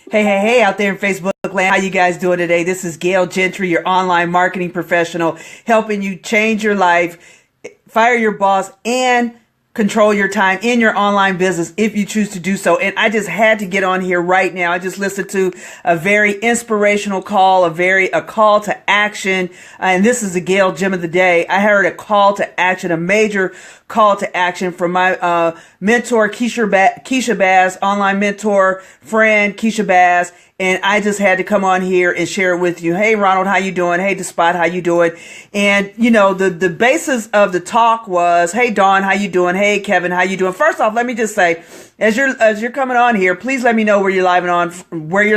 Hey, out there in Facebook land. How you guys doing today? This is Gail Gentry, your online marketing professional, helping you change your life, fire your boss, and control your time in your online business if you choose to do so. And I just had to get on here right now. I just listened to a very inspirational call, a call to action. And this is the Gail Gem of the Day. I heard a call to action, a major call to action from my mentor, Keisha Baz, online mentor, friend, Keisha Baz. And I just had to come on here and share it with you. Hey, Ronald, how you doing? Hey, Despot, how you doing? And, you know, the basis of the talk was, hey, Dawn, how you doing? Hey, Kevin, how you doing? First off, let me just say, as you're coming on here, please let me know where you're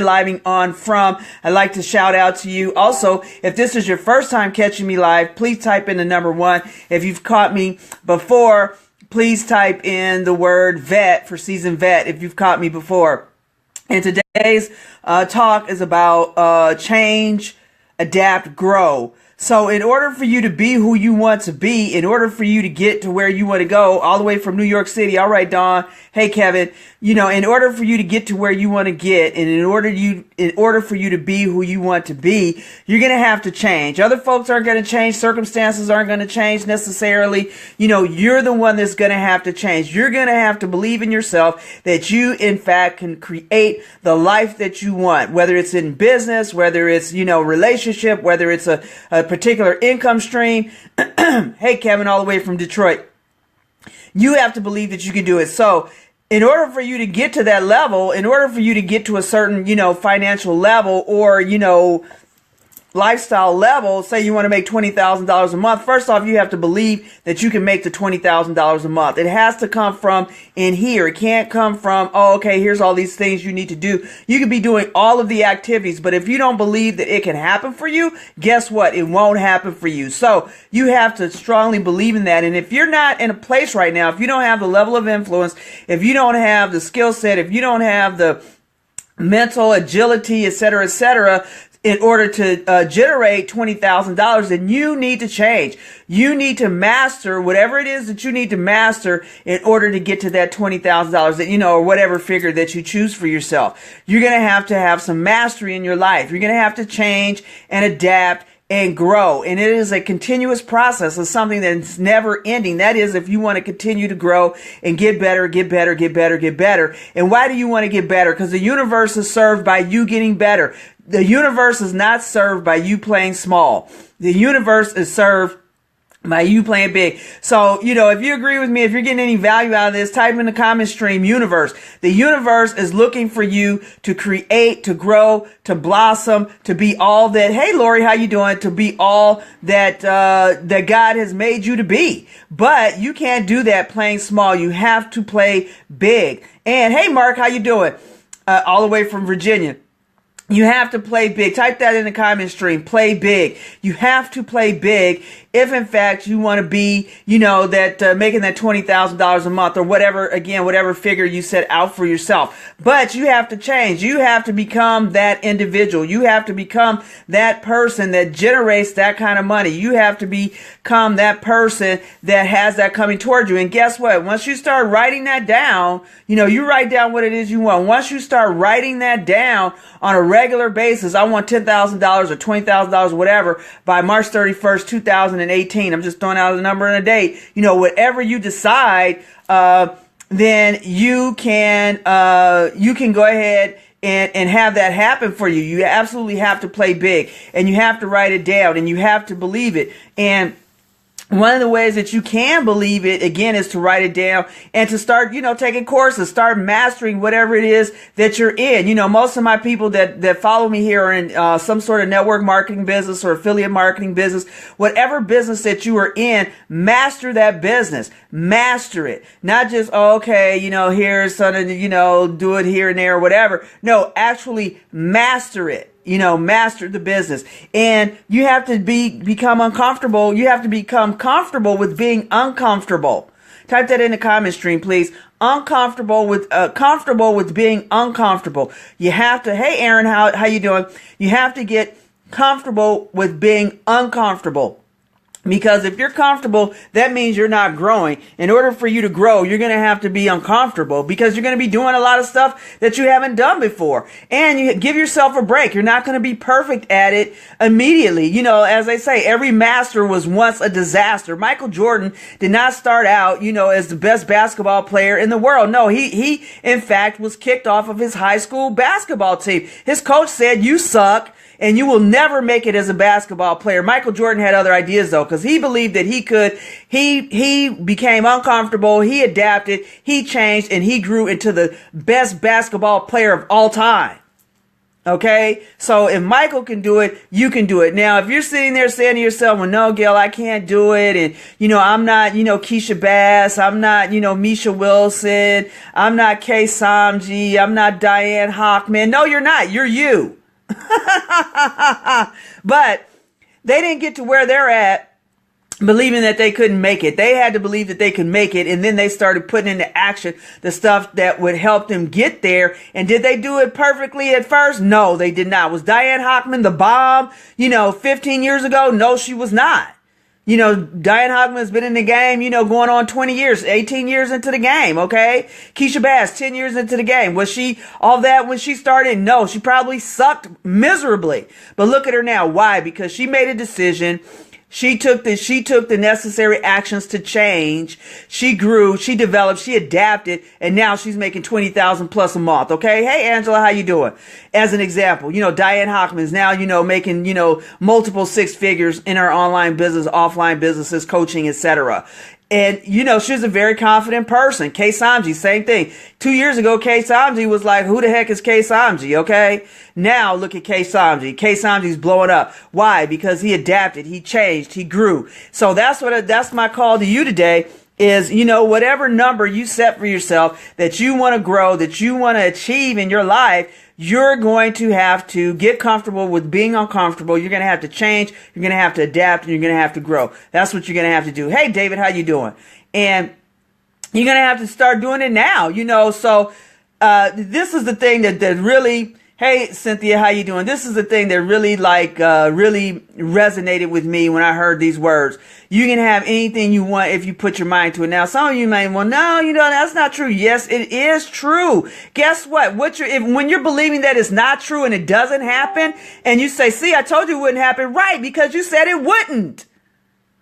living on from. I'd like to shout out to you. Also, if this is your first time catching me live, please type in the number 1. If you've caught me before, please type in the word vet for seasoned vet if you've caught me before. And today's talk is about change, adapt, grow. So in order for you to be who you want to be, in order for you to get to where you want to go, all the way from New York City. All right, Dawn. Hey, Kevin. You know, in order for you to get to where you want to get, and in order for you to be who you want to be, you're going to have to change. Other folks aren't going to change. Circumstances aren't going to change necessarily. You know, you're the one that's going to have to change. You're going to have to believe in yourself that you, in fact, can create the life that you want, whether it's in business, whether it's, you know, relationship, whether it's a particular income stream. Hey, Kevin, all the way from Detroit. You have to believe that you can do it. So in order for you to get to that level, in order for you to get to a certain, you know, financial level or, you know, lifestyle level, say you want to make $20,000 a month, first off, you have to believe that you can make the $20,000 a month. It has to come from in here. It can't come from, oh, okay, here's all these things you need to do. You could be doing all of the activities, but if you don't believe that it can happen for you, guess what? It won't happen for you. So you have to strongly believe in that. And if you're not in a place right now, if you don't have the level of influence, if you don't have the skill set, if you don't have the mental agility, et cetera, in order to generate $20,000, then you need to change. You need to master whatever it is that you need to master in order to get to that $20,000, that, you know, or whatever figure that you choose for yourself. You're going to have some mastery in your life. You're going to have to change and adapt and grow. And it is a continuous process of something that's never ending. That is, if you want to continue to grow and get better. And why do you want to get better? Because the universe is served by you getting better. The universe is not served by you playing small. The universe is served by you playing big. So, you know, if you agree with me, if you're getting any value out of this, type in the comment stream universe. The universe is looking for you to create, to grow, to blossom, to be all that. Hey, Lori, how you doing? To be all that, that God has made you to be. But you can't do that playing small. You have to play big. And hey, Mark, how you doing? All the way from Virginia. You have to play big. Type that in the comment stream. Play big. You have to play big if, in fact, you want to be, you know, that making that $20,000 a month or whatever, again, whatever figure you set out for yourself. But you have to change. You have to become that individual. You have to become that person that generates that kind of money. You have to become that person that has that coming toward you. And guess what? Once you start writing that down, you know, you write down what it is you want. Once you start writing that down on a regular basis, I want $10,000 or $20,000, whatever, by March 31st, 2018. I'm just throwing out a number and a date. You know, whatever you decide, then you can go ahead and have that happen for you. You absolutely have to play big, and you have to write it down, and you have to believe it. And one of the ways that you can believe it, again, is to write it down and to start, you know, taking courses, start mastering whatever it is that you're in. You know, most of my people that follow me here are in some sort of network marketing business or affiliate marketing business. Whatever business that you are in, master that business. Master it. Not just, oh, okay, you know, here's something, you know, do it here and there or whatever. No, actually master it. You know, master the business. And you have to become uncomfortable. You have to become comfortable with being uncomfortable. Type that in the comment stream, please. Comfortable with being uncomfortable. You have to, hey Aaron, how you doing? You have to get comfortable with being uncomfortable. Because if you're comfortable, that means you're not growing. In order for you to grow, you're going to have to be uncomfortable because you're going to be doing a lot of stuff that you haven't done before. And you give yourself a break. You're not going to be perfect at it immediately. You know, as I say, every master was once a disaster. Michael Jordan did not start out, you know, as the best basketball player in the world. No, he in fact was kicked off of his high school basketball team. His coach said, "You suck and you will never make it as a basketball player." Michael Jordan had other ideas though, because he believed that he could. He became uncomfortable, he adapted, he changed, and he grew into the best basketball player of all time. Okay? So if Michael can do it, you can do it. Now, if you're sitting there saying to yourself, "Well, no, Gail, I can't do it. And, you know, I'm not, you know, Keisha Bass. I'm not, you know, Misha Wilson. I'm not Kay Samji. I'm not Diane Hockman." No, you're not. You're you. But they didn't get to where they're at believing that they couldn't make it. They had to believe that they could make it, and then they started putting into action the stuff that would help them get there. And did they do it perfectly at first? No, they did not. Was Diane Hockman the bomb, you know, 15 years ago? No, she was not. You know, Diane Hockman has been in the game, you know, going on 20 years, 18 years into the game, okay? Keisha Bass, 10 years into the game. Was she all that when she started? No, she probably sucked miserably. But look at her now. Why? Because she made a decision. She took the necessary actions to change. She grew, she developed, she adapted, and now she's making 20,000 plus a month. Okay. Hey, Angela, how you doing? As an example, you know, Diane Hockman is now, you know, making, you know, multiple six figures in her online business, offline businesses, coaching, etc. And, you know, she's a very confident person. Kay Samji, same thing. 2 years ago, Kay Samji was like, "Who the heck is Kay Samji?" Okay. Now look at Kay Samji. Kay Samji's blowing up. Why? Because he adapted, he changed, he grew. So that's my call to you today is, you know, whatever number you set for yourself that you want to grow, that you want to achieve in your life, you're going to have to get comfortable with being uncomfortable. You're going to have to change. You're going to have to adapt, and you're going to have to grow. That's what you're going to have to do. Hey, David, how you doing? And you're going to have to start doing it now, you know. So this is the thing that really, hey, Cynthia, how you doing? This is the thing that really really resonated with me when I heard these words. You can have anything you want if you put your mind to it. Now, some of you may, well, no, you know, that's not true. Yes, it is true. Guess what? When you're believing that it's not true and it doesn't happen, and you say, "See, I told you it wouldn't happen," right? Because you said it wouldn't.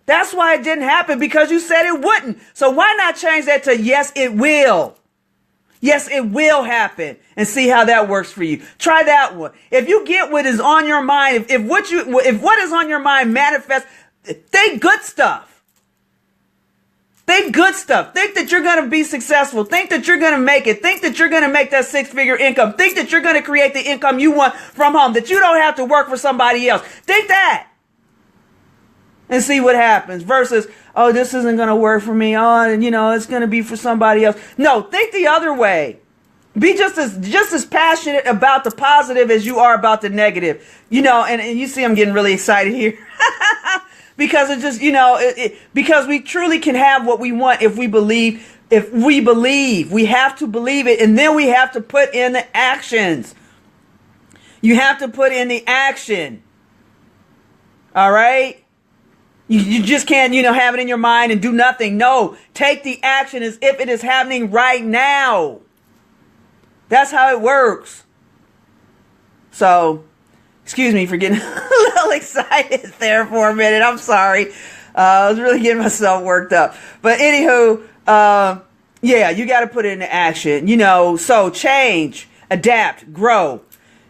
That's why it didn't happen, because you said it wouldn't. So why not change that to "yes, it will"? Yes, it will happen, and see how that works for you. Try that one. If you get what is on your mind, if what is on your mind manifests, think good stuff. Think good stuff. Think that you're going to be successful. Think that you're going to make it. Think that you're going to make that six-figure income. Think that you're going to create the income you want from home, that you don't have to work for somebody else. Think that. And see what happens versus, "Oh, this isn't going to work for me. Oh, and you know, it's going to be for somebody else." No, think the other way. Be just as passionate about the positive as you are about the negative. You know, and you see I'm getting really excited here. Because it's just, you know, because we truly can have what we want if we believe. If we believe, we have to believe it, and then we have to put in the actions. You have to put in the action. All right? You just can't, you know, have it in your mind and do nothing. No, take the action as if it is happening right now. That's how it works. So, excuse me for getting a little excited there for a minute. I'm sorry. I was really getting myself worked up. But anywho, yeah, you got to put it into action. You know, so change, adapt, grow.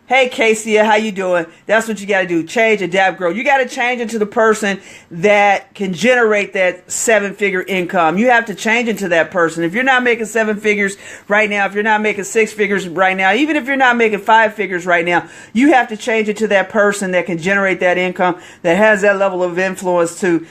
Hey, Casey, how you doing? That's what you got to do. Change, adapt, grow. You got to change into the person that can generate that seven-figure income. You have to change into that person. If you're not making seven figures right now, if you're not making six figures right now, even if you're not making five figures right now, you have to change it to that person that can generate that income, that has that level of influence to,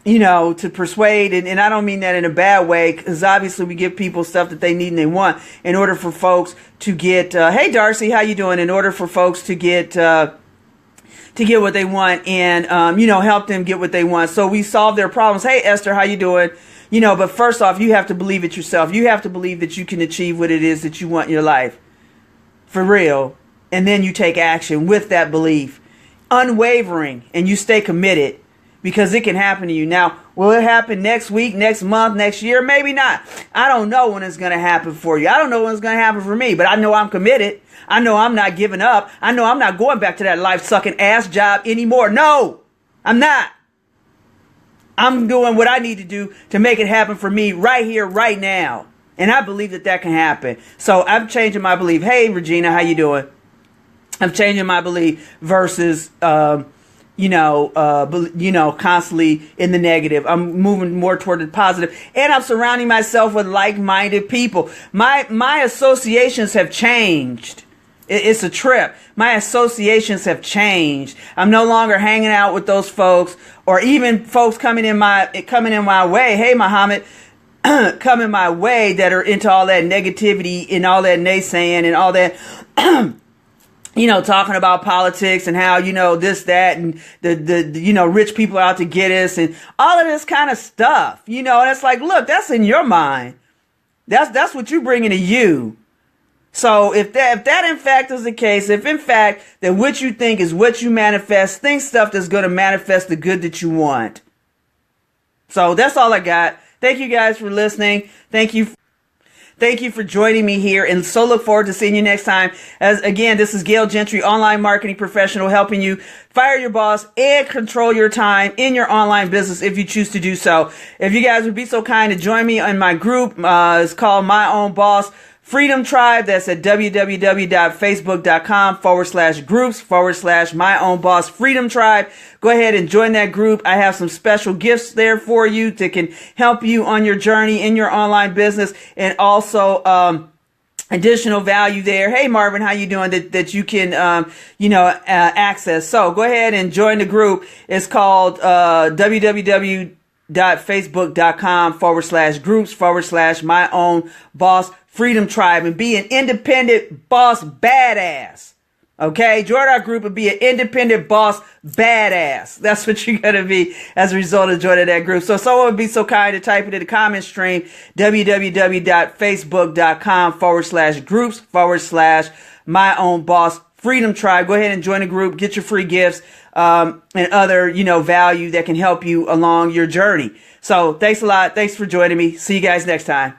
you know, to persuade, and I don't mean that in a bad way, because obviously we give people stuff that they need and they want in order for folks to get, hey Darcy, how you doing? In order for folks to get what they want and, you know, help them get what they want. So we solve their problems. Hey Esther, how you doing? You know, but first off, you have to believe it yourself. You have to believe that you can achieve what it is that you want in your life. For real. And then you take action with that belief. Unwavering, and you stay committed. because it can happen to you. Now, will it happen next week, next month, next year? Maybe not. I don't know when it's going to happen for you. I don't know when it's going to happen for me, but I know I'm committed. I know I'm not giving up. I know I'm not going back to that life sucking ass job anymore. No, I'm not. I'm doing what I need to do to make it happen for me right here, right now. And I believe that that can happen. So I'm changing my belief. Hey, Regina, how you doing? I'm changing my belief versus, constantly in the negative. I'm moving more toward the positive, and I'm surrounding myself with like-minded people. My associations have changed. It's a trip. My associations have changed. I'm no longer hanging out with those folks, or even folks coming in my way. Hey, Muhammad, coming my way that are into all that negativity and all that naysaying and all that. Talking about politics and how, this, that, and the rich people out to get us and all of this kind of stuff, and it's like, look, that's in your mind. That's what you're bringing to you. So if that in fact is the case, if in fact that what you think is what you manifest, think stuff that's going to manifest the good that you want. So that's all I got. Thank you guys for listening. Thank you for joining me here, and so look forward to seeing you next time. As again, this is Gail Gentry, online marketing professional, helping you fire your boss and control your time in your online business if you choose to do so. If you guys would be so kind to join me in my group, it's called My Own Boss Freedom Tribe. That's at www.facebook.com/groups/My Own Boss Freedom Tribe. Go ahead and join that group. I have some special gifts there for you that can help you on your journey in your online business, and also additional value there. Hey, Marvin, how you doing? That you can access. So go ahead and join the group. It's called www.facebook.com/groups/My Own Boss Freedom Tribe, and be an independent boss badass. Okay, join our group and be an independent boss badass. That's what you're going to be as a result of joining that group. So if someone would be so kind to type it in the comment stream, www.facebook.com/groups/My Own Boss Freedom Tribe. Go ahead and join the group, get your free gifts, and other, value that can help you along your journey. So thanks a lot. Thanks for joining me. See you guys next time.